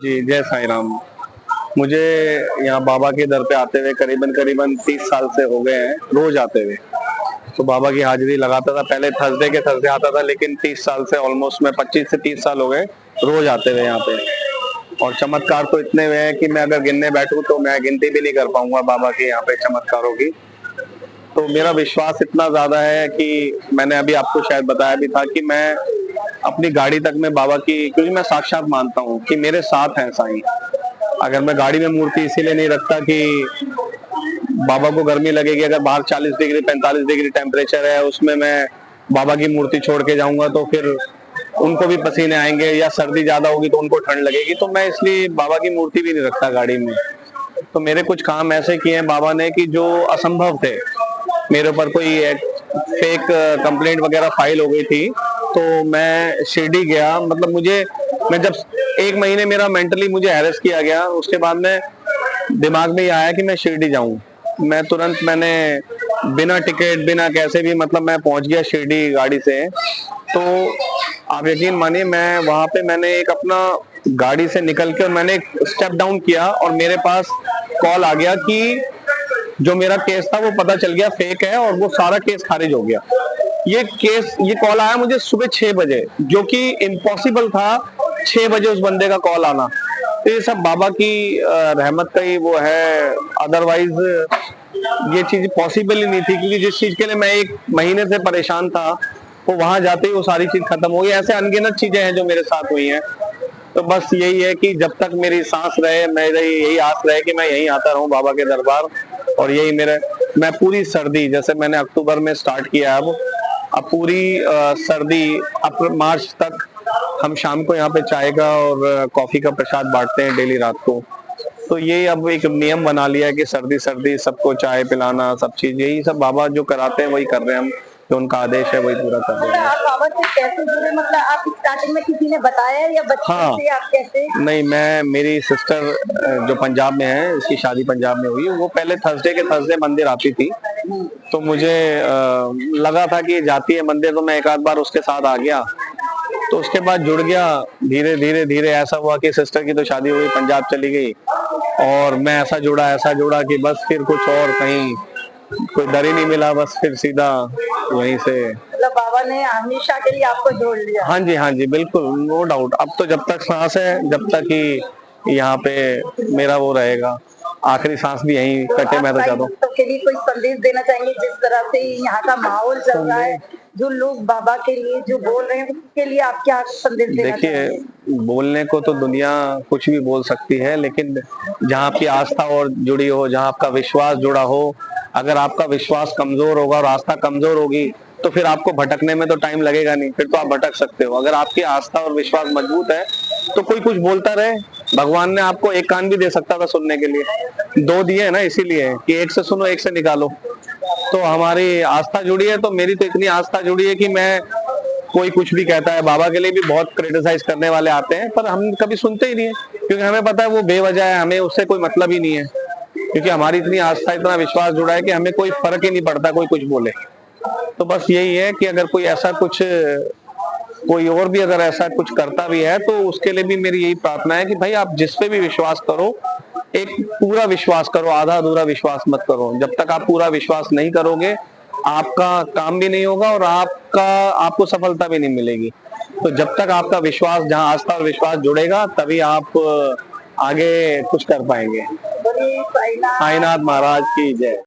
जी, जय साईं राम। मुझे यहाँ बाबा के दर पे आते हुए करीबन करीबन 30 साल से हो गए हैं, रोज आते हुए। तो बाबा की हाजिरी लगाता था, पहले थर्सडे के थर्सडे आता था, लेकिन 30 साल से ऑलमोस्ट मैं 25 से 30 साल हो गए रोज आते हुए यहाँ पे। और चमत्कार तो इतने हुए हैं कि मैं अगर गिनने बैठूं तो मैं गिनती भी नहीं कर पाऊंगा बाबा के यहाँ पे चमत्कारों की। तो मेरा विश्वास इतना ज्यादा है कि मैंने अभी आपको शायद बताया भी था कि मैं अपनी गाड़ी तक में बाबा की, क्योंकि मैं साक्षात मानता हूँ कि मेरे साथ है साईं। अगर मैं गाड़ी में मूर्ति इसीलिए नहीं रखता कि बाबा को गर्मी लगेगी, अगर बाहर 40 डिग्री 45 डिग्री टेम्परेचर है, उसमें मैं बाबा की मूर्ति छोड़ के जाऊंगा तो फिर उनको भी पसीने आएंगे, या सर्दी ज्यादा होगी तो उनको ठंड लगेगी। तो मैं इसलिए बाबा की मूर्ति भी नहीं रखता गाड़ी में। तो मेरे कुछ काम ऐसे किए हैं बाबा ने कि जो असंभव थे। मेरे ऊपर कोई फेक कंप्लेंट वगैरह फाइल हो गई थी, तो मैं शिरडी गया। मतलब मैं जब 1 महीने मेरा मेंटली मुझे हैरेस किया गया, उसके बाद में दिमाग में ये आया कि मैं शिरडी जाऊं। मैंने बिना टिकट बिना कैसे भी, मतलब मैं पहुंच गया शिरडी गाड़ी से। तो आप यकीन मानिए, मैं वहां पे मैंने एक अपना गाड़ी से निकल के और मैंने एक स्टेप डाउन किया और मेरे पास कॉल आ गया कि जो मेरा केस था वो पता चल गया फेक है, और वो सारा केस खारिज हो गया। ये कॉल आया मुझे सुबह 6 बजे, जो कि इम्पॉसिबल था 6 बजे उस बंदे का कॉल आना। तो ये सब बाबा की रहमत का ही वो है, अदरवाइज ये चीज पॉसिबल ही नहीं थी। क्योंकि जिस चीज के लिए मैं 1 महीने से परेशान था, वो वहां जाते ही वो सारी चीज खत्म हो गई। ऐसे अनगिनत चीजें हैं जो मेरे साथ हुई हैं। तो बस यही है कि जब तक मेरी सांस रहे, मेरी यही आस रहे कि मैं यहीं आता रहूं बाबा के दरबार। और यही मैं पूरी सर्दी, जैसे मैंने अक्टूबर में स्टार्ट किया, अब पूरी सर्दी मार्च तक हम शाम को यहाँ पे चाय का और कॉफी का प्रसाद बांटते हैं डेली रात को। तो ये अब एक नियम बना लिया है कि सर्दी सर्दी सबको चाय पिलाना, सब चीज यही सब बाबा जो कराते हैं वही कर रहे हैं हम। जो उनका आदेश है वही पूरा कर रहे हैं। आप बाबा से कैसे जुड़े? मतलब आप स्टार्टिंग में किसी ने बताया या बचपन से आप कैसे? नहीं, मेरी सिस्टर जो पंजाब में है, इसकी शादी पंजाब में हुई, वो पहले थर्सडे के थर्सडे मंदिर आती थी। तो मुझे लगा था कि जाती है मंदिर, तो मैं एक आध बार उसके साथ आ गया। तो उसके बाद जुड़ गया। धीरे धीरे धीरे ऐसा हुआ कि सिस्टर की तो शादी हुई, पंजाब चली गई, और मैं ऐसा जुड़ा कि बस फिर कुछ और कहीं कोई दर ही नहीं मिला, बस फिर सीधा वहीं से। मतलब बाबा ने हमेशा के लिए आपको जोड़ लिया। हाँ जी, बिल्कुल, नो डाउट। अब तो जब तक सांस है, जब तक ही यहाँ पे मेरा वो रहेगा, आखिरी सांस भी यहीं कटे, मैं तो चाहता हूँ। के लिए कोई संदेश देना चाहेंगे? जिस तरह से यहाँ का माहौल चल रहा है, जो लोग बाबा के लिए जो बोल रहे हैं, उसके लिए आप क्या संदेश देना चाहेंगे? देखिए, बोलने को तो दुनिया कुछ भी बोल सकती है, लेकिन जहाँ आपकी आस्था और जुड़ी हो, जहाँ आपका विश्वास जुड़ा हो, अगर आपका विश्वास कमजोर होगा और आस्था कमजोर होगी, तो फिर आपको भटकने में तो टाइम लगेगा नहीं, फिर तो आप भटक सकते हो। अगर आपकी आस्था और विश्वास मजबूत है तो कोई कुछ बोलता रहे। भगवान ने आपको एक कान भी दे सकता था सुनने के लिए, 2 दिए है ना, इसीलिए कि एक से सुनो एक से निकालो। तो हमारी आस्था जुड़ी है, तो मेरी तो इतनी आस्था जुड़ी है कि मैं, कोई कुछ भी कहता है, बाबा के लिए भी बहुत क्रिटिसाइज करने वाले आते हैं, पर हम कभी सुनते ही नहीं है, क्योंकि हमें पता है वो बेवजह है, हमें उससे कोई मतलब ही नहीं है। क्योंकि हमारी इतनी आस्था, इतना विश्वास जुड़ा है कि हमें कोई फर्क ही नहीं पड़ता कोई कुछ बोले। तो बस यही है कि अगर कोई और भी अगर ऐसा कुछ करता भी है, तो उसके लिए भी मेरी यही प्रार्थना है कि भाई आप जिस पे भी विश्वास करो, एक पूरा विश्वास करो, आधा अधूरा विश्वास मत करो। जब तक आप पूरा विश्वास नहीं करोगे, आपका काम भी नहीं होगा और आपको सफलता भी नहीं मिलेगी। तो जब तक आपका विश्वास, जहाँ आस्था और विश्वास जुड़ेगा, तभी आप आगे कुछ कर पाएंगे। साईनाथ महाराज की जय।